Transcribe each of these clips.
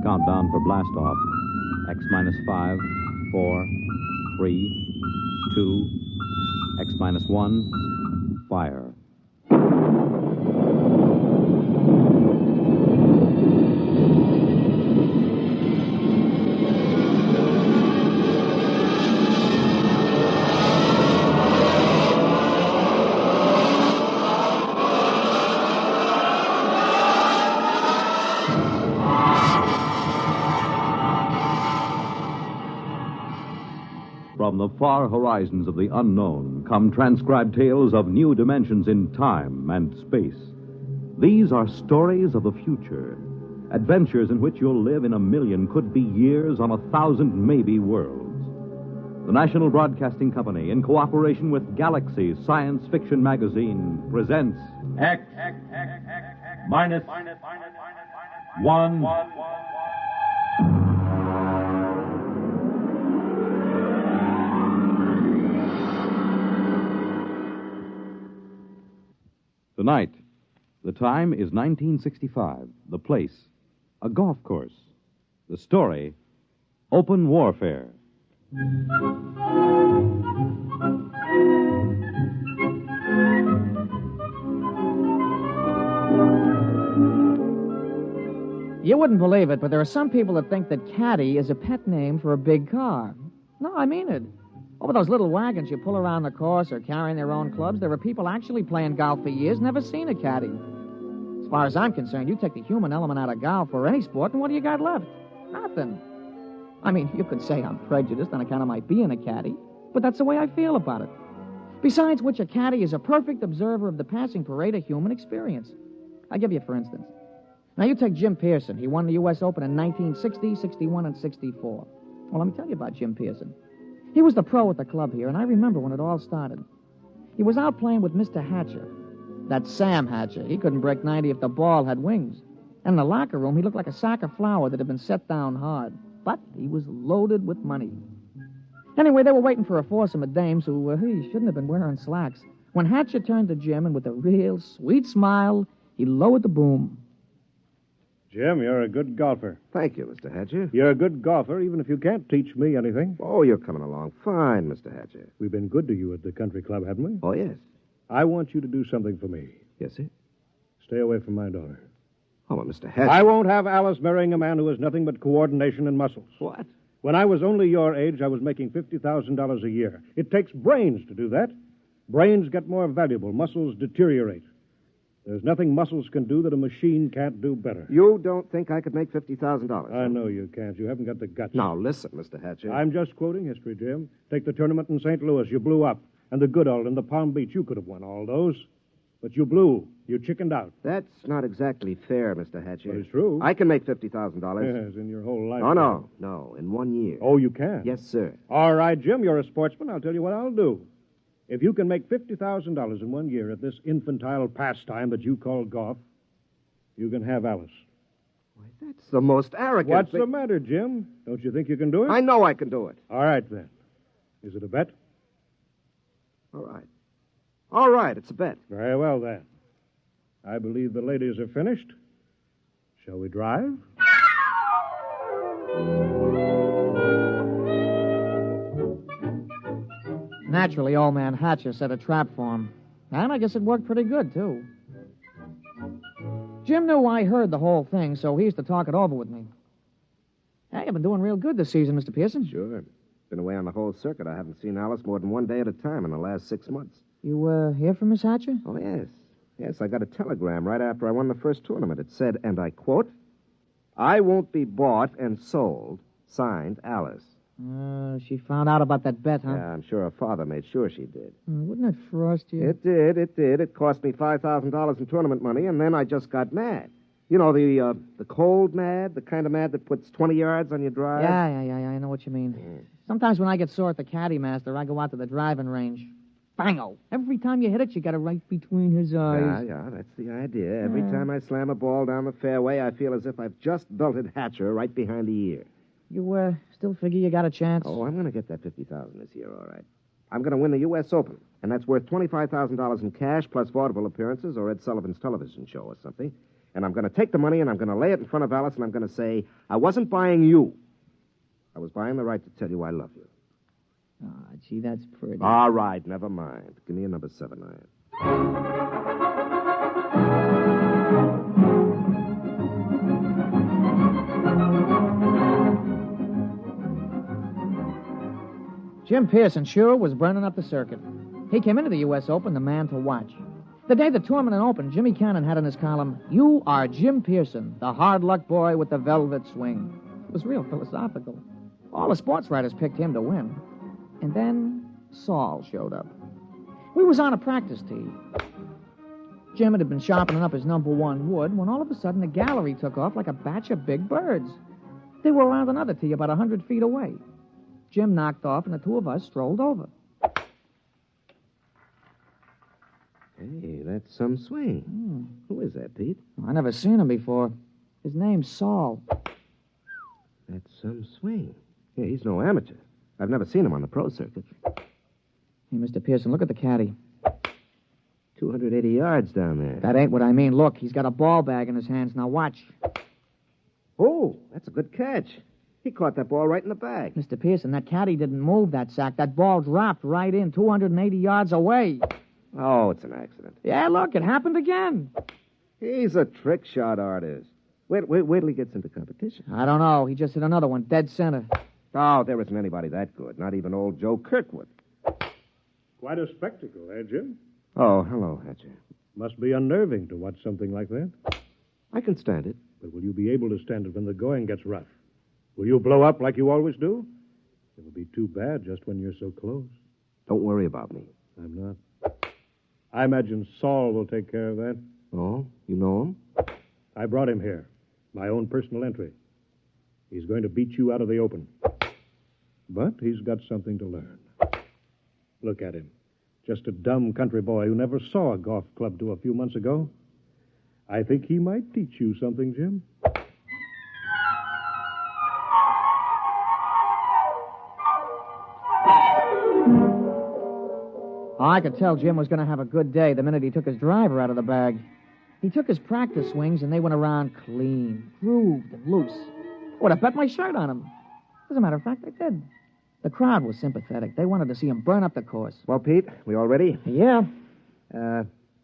countdown for blast off. X minus 5, 4, 3, 2, X minus 1, fire. From the far horizons of the unknown come transcribed tales of new dimensions in time and space. These are stories of the future, adventures in which you'll live in a million, could be years, on 1,000 maybe worlds. The National Broadcasting Company, in cooperation with Galaxy Science Fiction Magazine, presents X minus 1. Tonight, the time is 1965. The place, a golf course. The story, open warfare. You wouldn't believe it, but there are some people that think that caddy is a pet name for a big car. No, I mean it. Over those little wagons you pull around the course or carrying their own clubs, there are people actually playing golf for years, never seen a caddy. As far as I'm concerned, you take the human element out of golf or any sport, and what do you got left? Nothing. I mean, you could say I'm prejudiced on account of my being a caddy, but that's the way I feel about it. Besides which, a caddy is a perfect observer of the passing parade of human experience. I'll give you for instance. Now, you take Jim Pearson. He won the U.S. Open in 1960, 61, and 64. Well, let me tell you about Jim Pearson. He was the pro at the club here, and I remember when it all started. He was out playing with Mr. Hatcher. That's Sam Hatcher. He couldn't break 90 if the ball had wings. And in the locker room, he looked like a sack of flour that had been set down hard. But he was loaded with money. Anyway, they were waiting for a foursome of dames who shouldn't have been wearing slacks. When Hatcher turned to Jim, and with a real sweet smile, he lowered the boom. Jim, you're a good golfer. Thank you, Mr. Hatcher. You're a good golfer, even if you can't teach me anything. Oh, you're coming along fine, Mr. Hatcher. We've been good to you at the country club, haven't we? Oh, yes. I want you to do something for me. Yes, sir? Stay away from my daughter. Oh, well, Mr. Hatcher. I won't have Alice marrying a man who has nothing but coordination and muscles. What? When I was only your age, I was making $50,000 a year. It takes brains to do that. Brains get more valuable. Muscles deteriorate. There's nothing muscles can do that a machine can't do better. You don't think I could make $50,000? I know you can't. You haven't got the guts. Now, listen, Mr. Hatcher. I'm just quoting history, Jim. Take the tournament in St. Louis. You blew up. And the Goodall and the Palm Beach. You could have won all those. But you blew. You chickened out. That's not exactly fair, Mr. Hatcher. But it's true. I can make $50,000. Yes, in your whole life. Oh, no, in 1 year. Oh, you can? Yes, sir. All right, Jim, you're a sportsman. I'll tell you what I'll do. If you can make $50,000 in 1 year at this infantile pastime that you call golf, you can have Alice. Why, that's the most arrogant What's thing. the matter, Jim? Don't you think you can do it? I know I can do it. All right, then. Is it a bet? All right. All right, it's a bet. Very well, then. I believe the ladies are finished. Shall we drive? Naturally, old man Hatcher set a trap for him. And I guess it worked pretty good, too. Jim knew I heard the whole thing, so he used to talk it over with me. Hey, you've been doing real good this season, Mr. Pearson. Sure. Been away on the whole circuit. I haven't seen Alice more than 1 day at a time in the last 6 months. You, hear from Miss Hatcher? Oh, yes. Yes, I got a telegram right after I won the first tournament. It said, and I quote, "I won't be bought and sold. Signed, Alice." She found out about that bet, huh? Yeah, I'm sure her father made sure she did. Wouldn't it frost you? It did. It cost me $5,000 in tournament money, and then I just got mad. You know, the cold mad, the kind of mad that puts 20 yards on your drive? Yeah, I know what you mean. Sometimes when I get sore at the caddy master, I go out to the driving range. Bango! Every time you hit it, you got it right between his eyes. Yeah, that's the idea. Every time I slam a ball down the fairway, I feel as if I've just belted Hatcher right behind the ear. You, still figure you got a chance? Oh, I'm going to get that $50,000 this year, all right. I'm going to win the U.S. Open, and that's worth $25,000 in cash plus vaudeville appearances or Ed Sullivan's television show or something. And I'm going to take the money and I'm going to lay it in front of Alice and I'm going to say, I wasn't buying you. I was buying the right to tell you I love you. Ah, gee, that's pretty. All right, never mind. Give me a number 7 iron. Jim Pearson sure was burning up the circuit. He came into the U.S. Open the man to watch. The day the tournament opened, Jimmy Cannon had in his column, "You are Jim Pearson, the hard luck boy with the velvet swing." It was real philosophical. All the sports writers picked him to win. And then Saul showed up. We was on a practice tee. Jim had been sharpening up his number 1 wood when all of a sudden the gallery took off like a batch of big birds. They were around another tee about 100 feet away. Jim knocked off, and the two of us strolled over. Hey, that's some swing. Who is that, Pete? I never seen him before. His name's Saul. That's some swing. Yeah, he's no amateur. I've never seen him on the pro circuit. Hey, Mr. Pearson, look at the caddy. 280 yards down there. That ain't what I mean. Look, he's got a ball bag in his hands. Now watch. Oh, that's a good catch. He caught that ball right in the bag. Mr. Pearson, that caddy didn't move that sack. That ball dropped right in 280 yards away. Oh, it's an accident. Yeah, look, it happened again. He's a trick shot artist. Wait till he gets into competition. I don't know. He just hit another one, dead center. Oh, there isn't anybody that good. Not even old Joe Kirkwood. Quite a spectacle, eh, Jim? Oh, hello, Hatcher. Must be unnerving to watch something like that. I can stand it. But will you be able to stand it when the going gets rough? Will you blow up like you always do? It would be too bad just when you're so close. Don't worry about me. I'm not. I imagine Saul will take care of that. Oh, you know him? I brought him here. My own personal entry. He's going to beat you out of the open. But he's got something to learn. Look at him. Just a dumb country boy who never saw a golf club till a few months ago. I think he might teach you something, Jim. I could tell Jim was going to have a good day the minute he took his driver out of the bag. He took his practice swings, and they went around clean, grooved, and loose. I would have bet my shirt on him. As a matter of fact, I did. The crowd was sympathetic. They wanted to see him burn up the course. Well, Pete, we all ready? Yeah.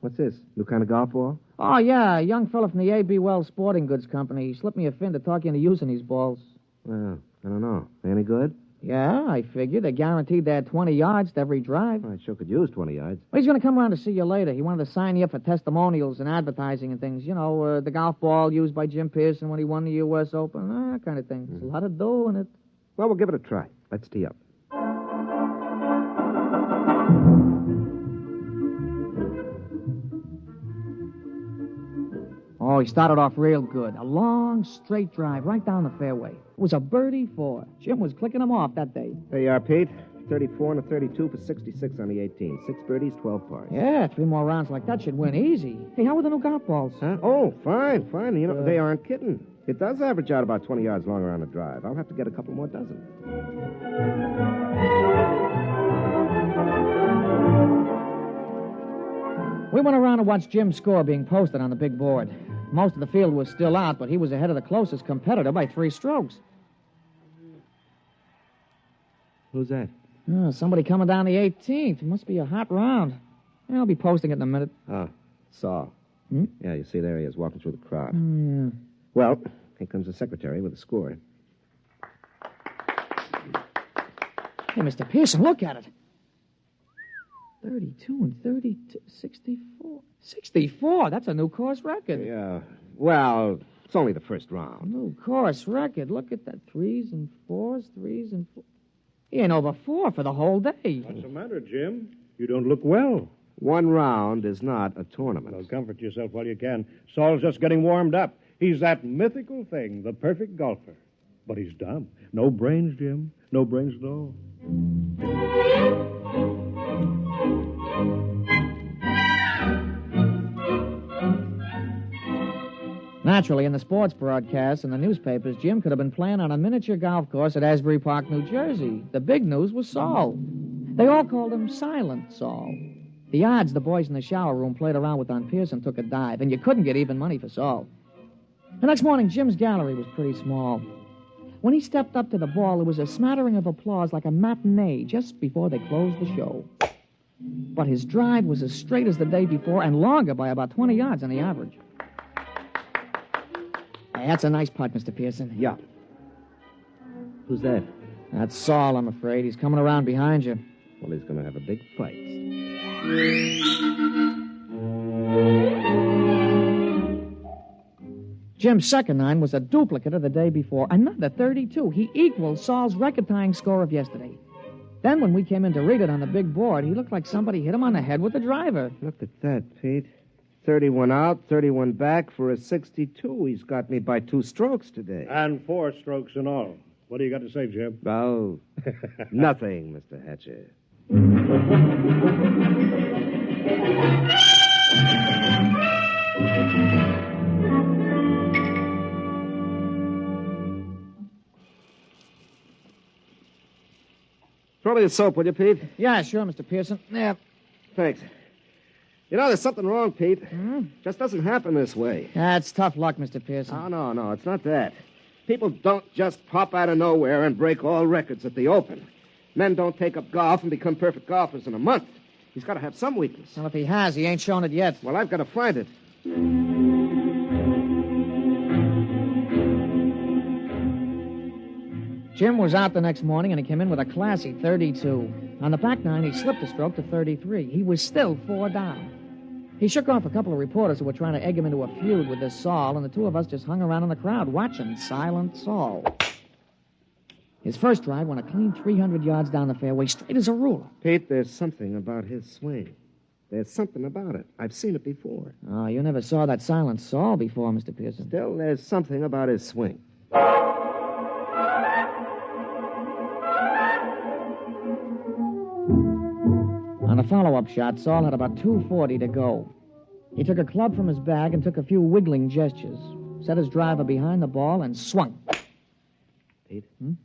What's this? New kind of golf ball? Oh, yeah, a young fella from the A.B. Wells Sporting Goods Company. He slipped me a fin to talk you into using these balls. Well, I don't know. They any good? Yeah, I figured. They guaranteed they had 20 yards to every drive. I sure could use 20 yards. Well, he's going to come around to see you later. He wanted to sign you up for testimonials and advertising and things. You know, the golf ball used by Jim Pearson when he won the U.S. Open, that kind of thing. There's a lot of dough in it. Well, we'll give it a try. Let's tee up. Oh, he started off real good. A long, straight drive right down the fairway. It was a birdie 4. Jim was clicking him off that day. There you are, Pete. 34 and a 32 for 66 on the 18. 6 birdies, 12 pars. Yeah, 3 more rounds like that should win easy. Hey, how were the new golf balls? Huh? Oh, fine. You know, they aren't kidding. It does average out about 20 yards longer on the drive. I'll have to get a couple more dozen. We went around and watched Jim's score being posted on the big board. Most of the field was still out, but he was ahead of the closest competitor by 3 strokes. Who's that? Oh, somebody coming down the 18th. It must be a hot round. Yeah, I'll be posting it in a minute. Oh, Saul. Hmm? Yeah, you see there he is walking through the crowd. Yeah. Well, here comes the secretary with the score. Hey, Mr. Pearson, look at it. 32 and 32, 64. 64? That's a new course record. Yeah, well, it's only the first round. New course record. Look at that. 3s and 4s, 3s and 4s. He ain't over 4 for the whole day. What's the matter, Jim? You don't look well. 1 round is not a tournament. Well, comfort yourself while you can. Saul's just getting warmed up. He's that mythical thing, the perfect golfer. But he's dumb. No brains, Jim. No brains at all. Naturally, in the sports broadcasts and the newspapers, Jim could have been playing on a miniature golf course at Asbury Park, New Jersey. The big news was Saul. They all called him Silent Saul. The odds the boys in the shower room played around with on Pearson took a dive, and you couldn't get even money for Saul. The next morning, Jim's gallery was pretty small. When he stepped up to the ball, there was a smattering of applause like a matinee just before they closed the show. But his drive was as straight as the day before and longer by about 20 yards on the average. Hey, that's a nice putt, Mr. Pearson. Yeah. Who's that? That's Saul, I'm afraid. He's coming around behind you. Well, he's going to have a big fight. Jim's second nine was a duplicate of the day before. Another 32. He equaled Saul's record-tying score of yesterday. Then when we came in to read it on the big board, he looked like somebody hit him on the head with a driver. Look at that, Pete. 31 out, 31 back for a 62. He's got me by 2 strokes today. And 4 strokes in all. What do you got to say, Jim? Oh, nothing, Mr. Hatcher. Throw me the soap, will you, Pete? Yeah, sure, Mr. Pearson. Yeah. Thanks. You know, there's something wrong, Pete. Just doesn't happen this way. That's tough luck, Mr. Pearson. Oh, no, it's not that. People don't just pop out of nowhere and break all records at the Open. Men don't take up golf and become perfect golfers in a month. He's got to have some weakness. Well, if he has, he ain't shown it yet. Well, I've got to find it. Jim was out the next morning, and he came in with a classy 32. On the back nine, he slipped a stroke to 33. He was still 4 down. He shook off a couple of reporters who were trying to egg him into a feud with this Saul, and the two of us just hung around in the crowd watching Silent Saul. His first drive went a clean 300 yards down the fairway, straight as a ruler. Pete, there's something about his swing. There's something about it. I've seen it before. Oh, you never saw that Silent Saul before, Mr. Pearson. Still, there's something about his swing. On a follow-up shot, Saul had about 240 to go. He took a club from his bag and took a few wiggling gestures, set his driver behind the ball, and swung. Pete? Did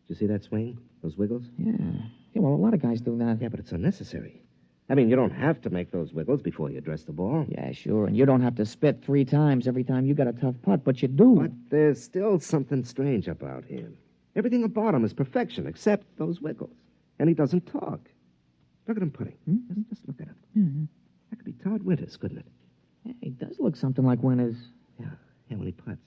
you see that swing? Those wiggles? Yeah, well, a lot of guys do that. Yeah, but it's unnecessary. I mean, you don't have to make those wiggles before you address the ball. Yeah, sure, and you don't have to spit 3 times every time you got a tough putt, but you do. But there's still something strange about him. Everything about him is perfection, except those wiggles. And he doesn't talk. Look at him putting. Just look at him. Mm-hmm. That could be Todd Winters, couldn't it? Yeah, he does look something like Winters. Yeah, when he putts.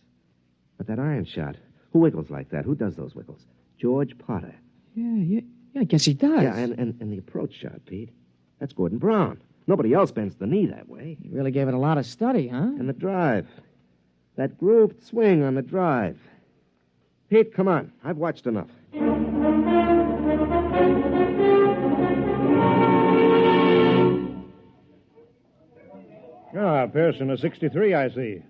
But that iron shot, who wiggles like that? Who does those wiggles? George Potter. Yeah, I guess he does. Yeah, and the approach shot, Pete. That's Gordon Brown. Nobody else bends the knee that way. He really gave it a lot of study, huh? And the drive. That grooved swing on the drive. Pete, come on. I've watched enough. Ah, Pearson, a 63, I see.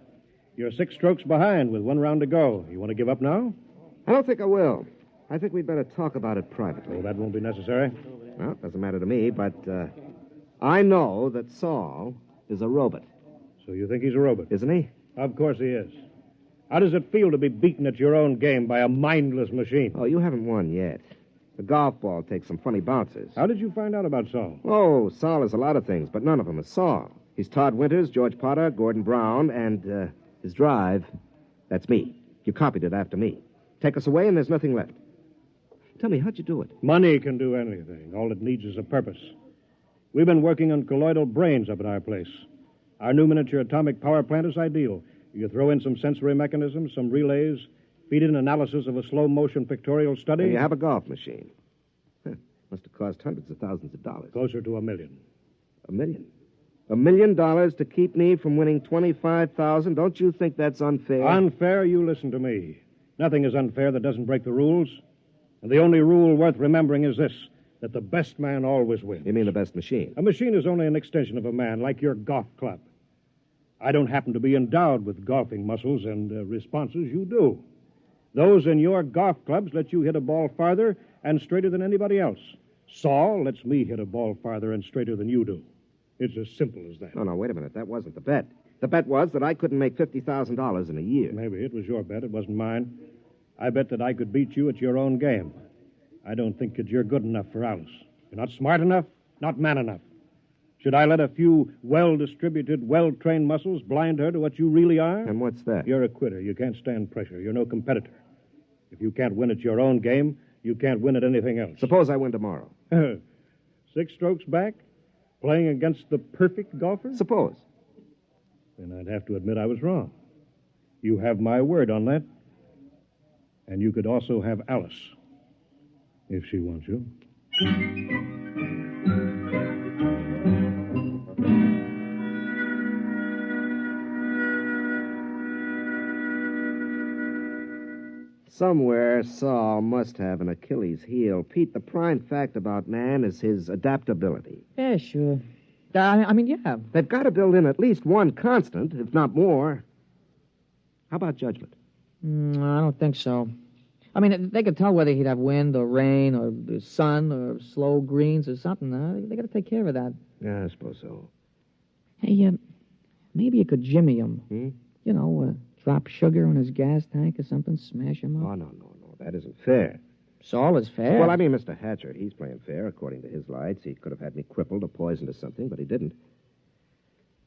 You're 6 strokes behind with 1 round to go. You want to give up now? I don't think I will. I think we'd better talk about it privately. Oh, that won't be necessary. Well, it doesn't matter to me, but I know that Saul is a robot. So you think he's a robot? Isn't he? Of course he is. How does it feel to be beaten at your own game by a mindless machine? Oh, you haven't won yet. The golf ball takes some funny bounces. How did you find out about Saul? Oh, Saul is a lot of things, but none of them is Saul. He's Todd Winters, George Potter, Gordon Brown, and his drive, that's me. You copied it after me. Take us away and there's nothing left. Tell me, how'd you do it? Money can do anything. All it needs is a purpose. We've been working on colloidal brains up at our place. Our new miniature atomic power plant is ideal. You throw in some sensory mechanisms, some relays, feed in analysis of a slow-motion pictorial study. And you have a golf machine. Must have cost hundreds of thousands of dollars. Closer to $1 million. $1 million? $1 million to keep me from winning $25,000? Don't you think that's unfair? Unfair? You listen to me. Nothing is unfair that doesn't break the rules. And the only rule worth remembering is this, that the best man always wins. You mean the best machine? A machine is only an extension of a man, like your golf club. I don't happen to be endowed with golfing muscles and responses. You do. Those in your golf clubs let you hit a ball farther and straighter than anybody else. Saul lets me hit a ball farther and straighter than you do. It's as simple as that. No, wait a minute. That wasn't the bet. The bet was that I couldn't make $50,000 in a year. Maybe it was your bet. It wasn't mine. I bet that I could beat you at your own game. I don't think that you're good enough for Alice. You're not smart enough, not man enough. Should I let a few well-distributed, well-trained muscles blind her to what you really are? And what's that? You're a quitter. You can't stand pressure. You're no competitor. If you can't win at your own game, you can't win at anything else. Suppose I win tomorrow. 6 strokes back? Playing against the perfect golfer? Suppose. Then I'd have to admit I was wrong. You have my word on that. And you could also have Alice, if she wants you. Somewhere, Saul must have an Achilles heel. Pete, the prime fact about man is his adaptability. Yeah, sure. Yeah. They've got to build in at least one constant, if not more. How about judgment? I don't think so. They could tell whether he'd have wind or rain or the sun or slow greens or something. They got to take care of that. Yeah, I suppose so. Hey, maybe you could jimmy him. Drop sugar in his gas tank or something, smash him up. Oh, no. That isn't fair. Saul is fair. Well, Mr. Hatcher, he's playing fair according to his lights. He could have had me crippled or poisoned or something, but he didn't.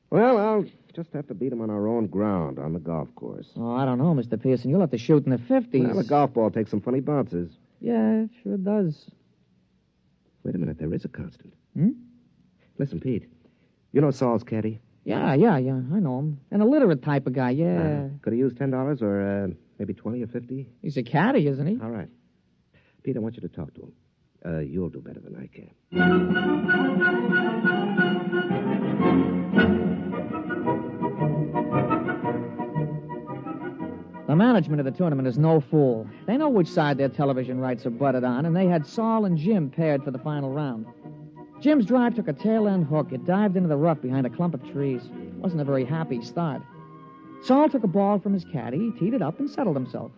Well, I'll just have to beat him on our own ground, on the golf course. Oh, I don't know, Mr. Pearson. You'll have to shoot in the 50s. Well, the golf ball takes some funny bounces. Yeah, it sure does. Wait a minute, there is a constant. Listen, Pete, you know Saul's caddy? Yeah, I know him. An illiterate type of guy, yeah. Could he use $10 or maybe 20 or 50? He's a caddy, isn't he? All right. Pete, I want you to talk to him. You'll do better than I can. The management of the tournament is no fool. They know which side their television rights are butted on, and they had Saul and Jim paired for the final round. Jim's drive took a tail-end hook. It dived into the rough behind a clump of trees. It wasn't a very happy start. Saul took a ball from his caddy, teed it up, and settled himself.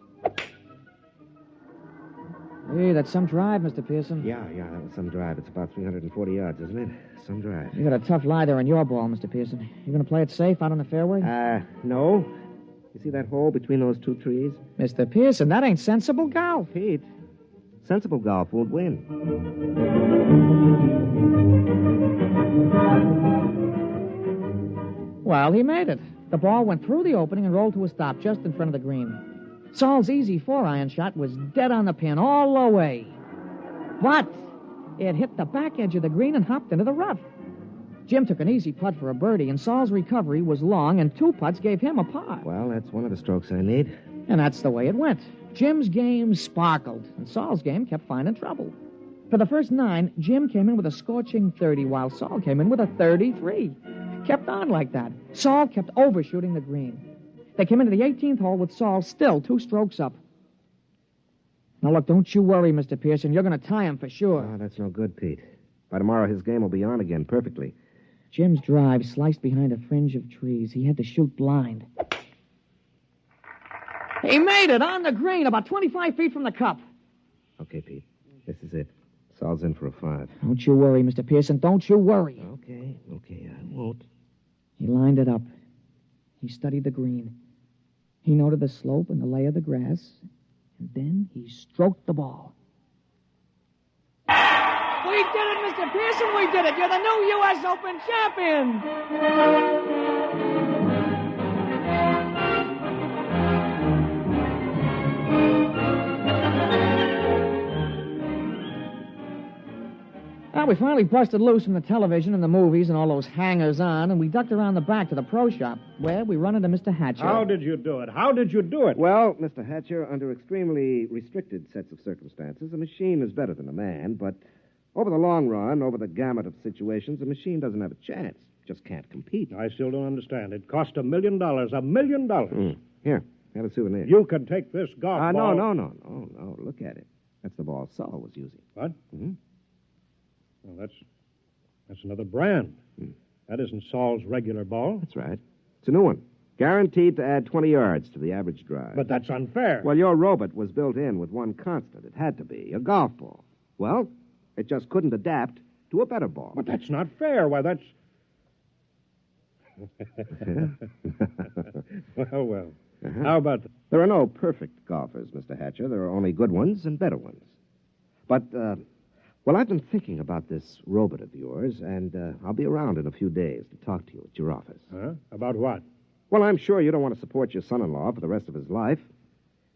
Hey, that's some drive, Mr. Pearson. Yeah, that was some drive. It's about 340 yards, isn't it? Some drive. You got a tough lie there on your ball, Mr. Pearson. You going to play it safe out on the fairway? No. You see that hole between those two trees? Mr. Pearson, that ain't sensible golf. Pete, sensible golf won't win. Well, he made it. The ball went through the opening and rolled to a stop just in front of the green. Saul's easy 4-iron shot was dead on the pin all the way. But it hit the back edge of the green and hopped into the rough. Jim took an easy putt for a birdie, and Saul's recovery was long, and 2 putts gave him a par. Well, that's one of the strokes I need. And that's the way it went. Jim's game sparkled, and Saul's game kept finding trouble. For the first 9, Jim came in with a scorching 30, while Saul came in with a 33. Kept on like that. Saul kept overshooting the green. They came into the 18th hole with Saul still 2 strokes up. Now, look, don't you worry, Mr. Pearson. You're going to tie him for sure. Oh, that's no good, Pete. By tomorrow, his game will be on again perfectly. Jim's drive sliced behind a fringe of trees. He had to shoot blind. He made it on the green, about 25 feet from the cup. Okay, Pete. This is it. Saul's in for a 5. Don't you worry, Mr. Pearson. Don't you worry. Okay, I won't. He lined it up. He studied the green. He noted the slope and the lay of the grass. And then he stroked the ball. We did it, Mr. Pearson. We did it. You're the new U.S. Open champion. Well, we finally busted loose from the television and the movies and all those hangers-on, and we ducked around the back to the pro shop, where we run into Mr. Hatcher. How did you do it? How did you do it? Well, Mr. Hatcher, under extremely restricted sets of circumstances, a machine is better than a man, but over the long run, over the gamut of situations, a machine doesn't have a chance. Just can't compete. I still don't understand. It cost $1 million. $1 million. Here, have a souvenir. You can take this golf ball. No. Look at it. That's the ball Saul was using. What? Mm-hmm. Well, that's another brand. That isn't Saul's regular ball. That's right. It's a new one. Guaranteed to add 20 yards to the average drive. But that's unfair. Well, your robot was built in with one constant. It had to be a golf ball. Well, it just couldn't adapt to a better ball. But that's not fair. Why, that's... Well. Uh-huh. How about... There are no perfect golfers, Mr. Hatcher. There are only good ones and better ones. But Well, I've been thinking about this robot of yours, and I'll be around in a few days to talk to you at your office. Huh? About what? Well, I'm sure you don't want to support your son-in-law for the rest of his life.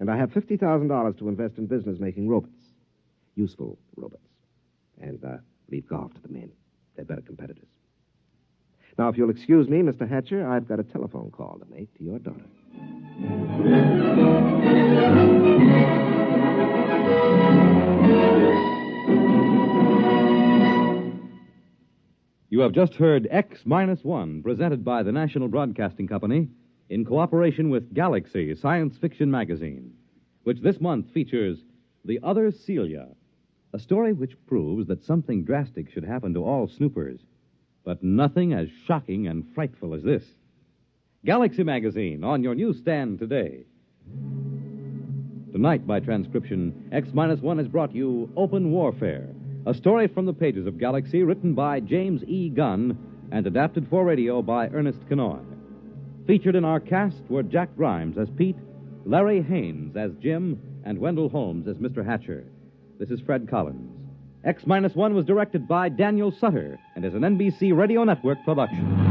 And I have $50,000 to invest in business making robots. Useful robots. And leave golf to the men. They're better competitors. Now, if you'll excuse me, Mr. Hatcher, I've got a telephone call to make to your daughter. You have just heard X-1, presented by the National Broadcasting Company in cooperation with Galaxy Science Fiction Magazine, which this month features The Other Celia, a story which proves that something drastic should happen to all snoopers, but nothing as shocking and frightful as this. Galaxy Magazine, on your newsstand today. Tonight, by transcription, X-1 has brought you Open Warfare, a story from the pages of Galaxy written by James E. Gunn and adapted for radio by Ernest Kenoy. Featured in our cast were Jack Grimes as Pete, Larry Haynes as Jim, and Wendell Holmes as Mr. Hatcher. This is Fred Collins. X-1 was directed by Daniel Sutter and is an NBC Radio Network production.